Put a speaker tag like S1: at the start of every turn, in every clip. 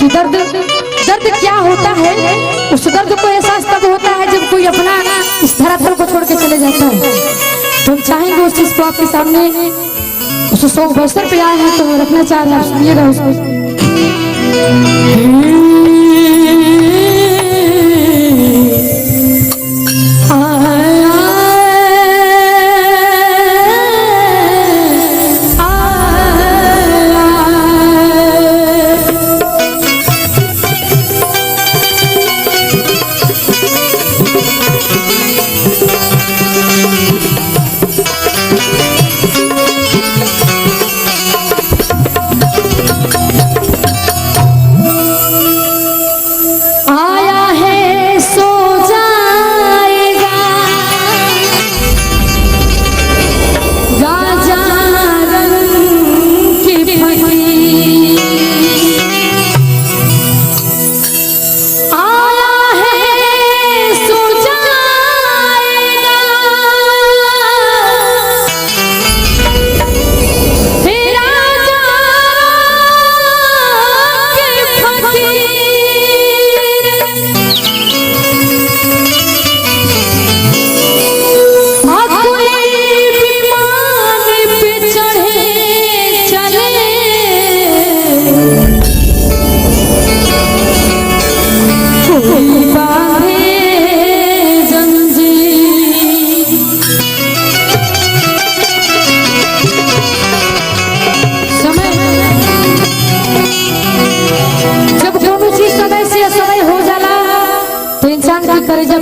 S1: कि दर्द दर्द क्या होता है। उस दर्द को एहसास तब होता है जब कोई अपना इस धरातल को छोड़ के चले जाता है। तो हम चाहेंगे उस चीज को आपके सामने उस शौक अवसर पे आए हैं तो रखना चाह रहे हैं, आप सुनिएगा उसको।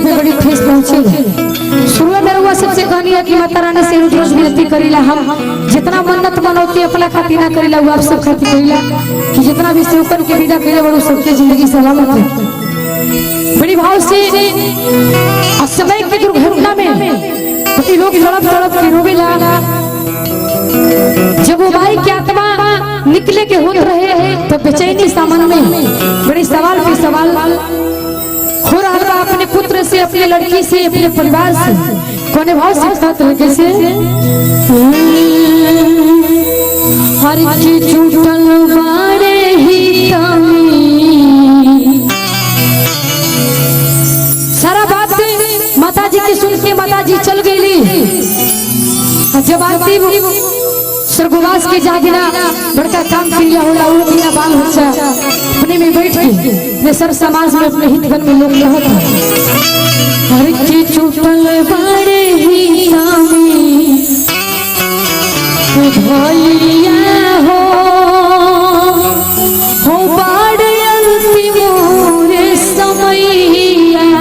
S1: बड़ी ठेस पहुंची। शुरू में हुआ सबसे कहनी है कि माता रानी से रोज विनती करीला, हम जितना मन्नत मनौती अपना खातिर ना करीला वो आप सब खातिर करीला कि जितना भी सेवकन के विदा करे बड़ो सबके जिंदगी सलामत रहे। बड़ी भाव से समय की दुर्घटना में पति लोग तड़प तड़प के रोवे लगा। जब वो भाई की आत्मा निकले के होत रहे हैं तो बेचैनी सामन में बड़े सवाल पे सवाल हो रहा था अपने पुत्र से, अपने लड़की से, अपने परिवार से। कोने भाव से साथ कैसे हर की झूठल बारे ही सारा बात माता जी की सुन के माता जी चल गई। जब आरती स्वर्गवास के जागिना बड़का काम किया होला वो बिना बाल बच्चा अपने में बैठ के सर समाज में अपने हित में लोग रहत हर की चुटल बारे ही सामी भैया हो बाड़े अंतिम मोरे समैया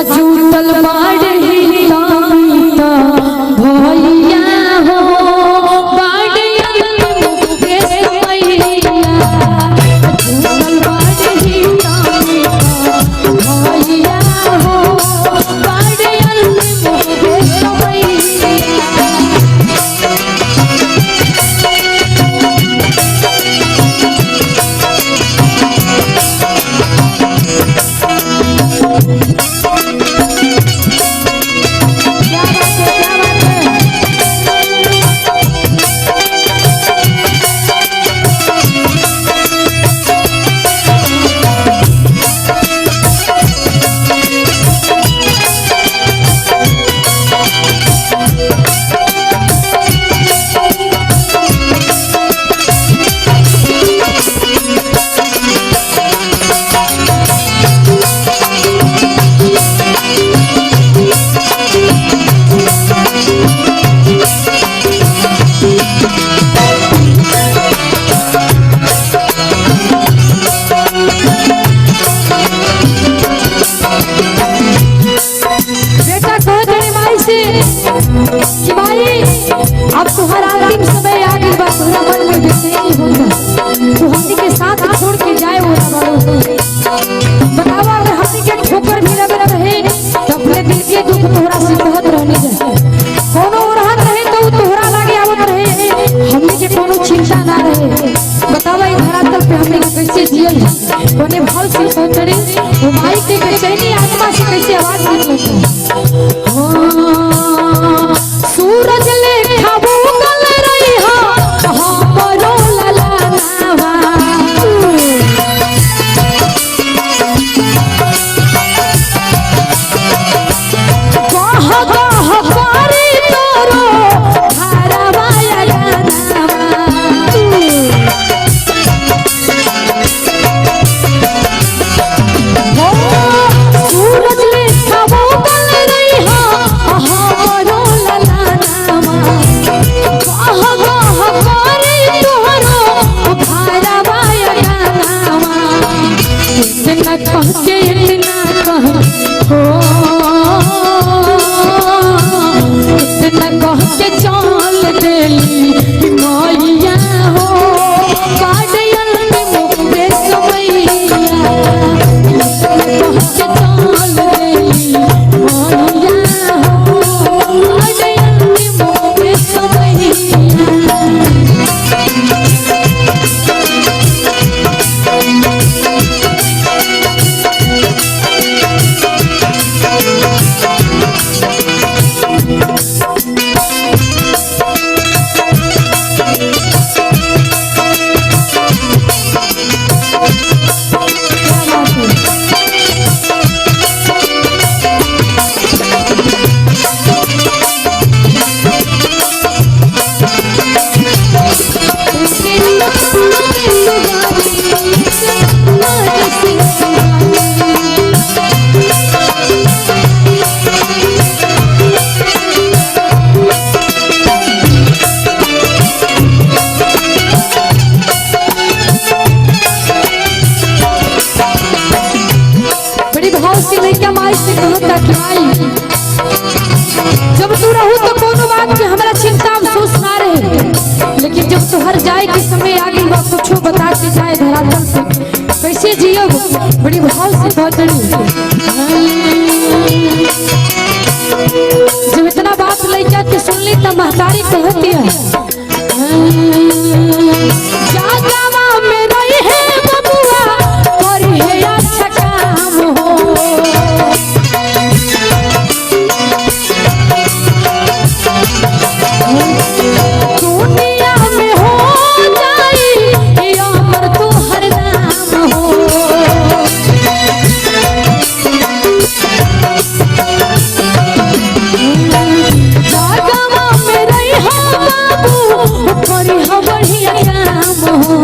S1: जूतल बाड़ ही तामीता भैया हो बाड़ मुझे समैया जूतल बाड़ ही तामीता भैया हो बाड़ मुझे समैया। कि भाई अब तुम्हारा अंतिम समय आ गई, बस तुम्हारा मन में बेचैनी होगा तो हमनी के साथ छोड़ के जाए वो बतावा। अगर हमनी के ठोकर भी लग रहे तो अपने दिल के दुख तोहरा से बहुत रहने जाए। गह गह करे तोरो धारावाया गानावा सूरज लेखा वो गल रही हो हमारो ललानामा गह गह करे तोरो धारावाया गानावा इतना कह के इतना कह हो इतना कह के चल देली मैया हो काटयल में मुक्ते समैया इतना कह के चल देली मैया हो काटयल में मुक्ते समैया जब तू रहू तो कोनो बात के हमरा चिंता अफसोस ना रहे, लेकिन जब तोहर जाए के समय आ गई बा कुछ बता के जाए धरातल से कैसे जियो बड़ी भाव से कहतड़ी। जब इतना बात लइका के सुनली त महतारी कहती है जागवा में रही है बबुआ करी है अच्छा काम हो दुनिया में हो जाई अमर तो हर नाम हो जागवा में रही हो बाबू करी हो बढ़िया काम हो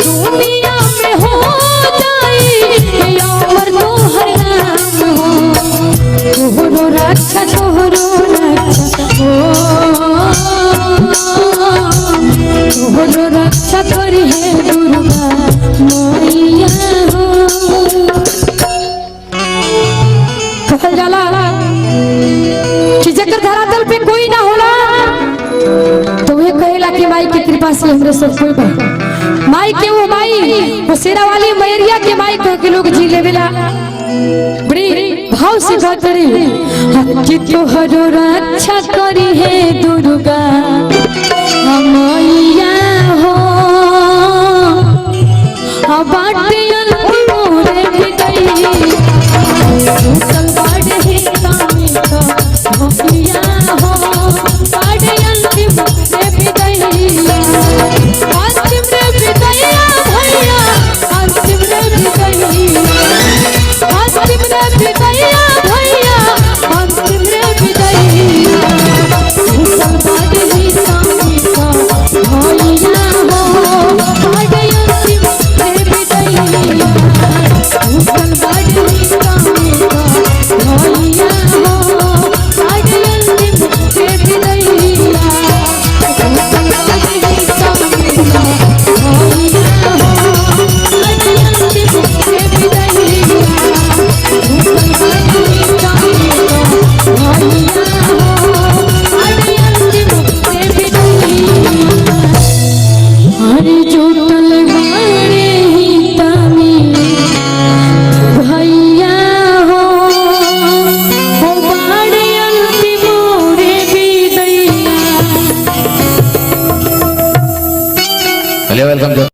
S1: दुनिया में हो जाई अमर तो हर नाम हो तोहरो रक्षा तोहरो रक्षा करी है दुर्गा मैया हो। कहल जाला कि जकर धरातल पे कोई ना होला तो वे कहेला कि माई की कृपा से हमरे सब कोई बा। माई के वो माई वो शेरा वाली मैरिया के माई कह के लोग जी लेवेला बड़ी भाव से कहतरी कि तोहरो रक्षा करी है दुर्गा मैया हो बाटे मोरे बिदैया सुतल बाड़े ही कामी का भैया हो बाटे मोरे बिदैया अंतिम रे बिदैया भैया अंतिम रे बिदैया अंतिम रे बिदैया भैया अंतिम रे बिदैया सुतल बाड़े ही कामी का भैया हो बाटे अंतिम रे बिदैया सुतल बाड़े ही कामी का भैया हो बाटे अंतिम रे बिदैया सुतल बाड़े ही कामी का भैया हो बाटे अंतिम रे बिदैया सुतल बाड़े ही कामी का भैया हो बाटे अंतिम रे बिदैया हरि जुटल बाड़े ही तामी भैया हो बाड़े अंतिम रे बिदैया।
S2: वेलकम।